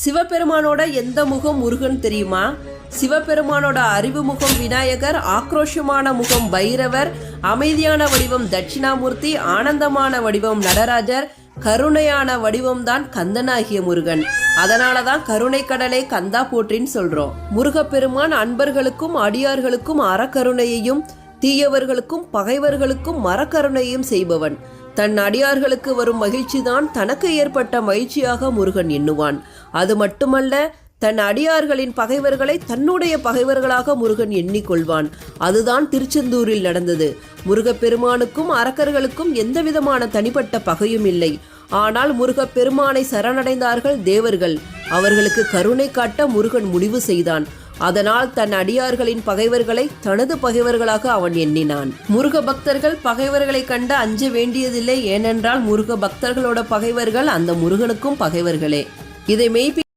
சிவபெருமானோட எந்த முகம் முருகன் தெரியுமா? சிவபெருமானோட அறிவு முகம் விநாயகர், ஆக்ரோஷமான முகம் பைரவர், அமைதியான வடிவம் தட்சிணாமூர்த்தி, ஆனந்தமான வடிவம் நடராஜர், கருணையான வடிவம் தான் கந்தனாகிய முருகன். அதனாலதான் கருணை கடலை கந்தா போற்றின்னு சொல்றோம். முருகப்பெருமான் அன்பர்களுக்கும் அடியார்களுக்கும் அறக்கருணையையும், தீயவர்களுக்கும் பகைவர்களுக்கும் மரக்கருணையும் செய்பவன். தன் அடியார்களுக்கு வரும் மகிழ்ச்சிதான் தனக்கு ஏற்பட்ட மகிழ்ச்சியாக முருகன் எண்ணுவான். அது மட்டுமல்ல, தன் அடியார்களின் பகைவர்களை தன்னுடைய பகைவர்களாக முருகன் எண்ணிக்கொள்வான். அதுதான் திருச்செந்தூரில் நடந்தது. முருகப்பெருமானுக்கும் அரக்கர்களுக்கும் எந்தவிதமான தனிப்பட்ட பகையும் இல்லை. ஆனால் முருகப்பெருமானை சரணடைந்தார்கள் தேவர்கள். அவர்களுக்கு கருணை காட்ட முருகன் முடிவு செய்தான். அதனால் தன் அடியார்களின் பகைவர்களை தனது பகைவர்களாக அவன் எண்ணினான். முருக பக்தர்கள் பகைவர்களை கண்டு அஞ்ச வேண்டியதில்லை. ஏனென்றால் முருக பக்தர்களோட பகைவர்கள் அந்த முருகனுக்கும் பகைவர்களே. இதை மெய்ப்பி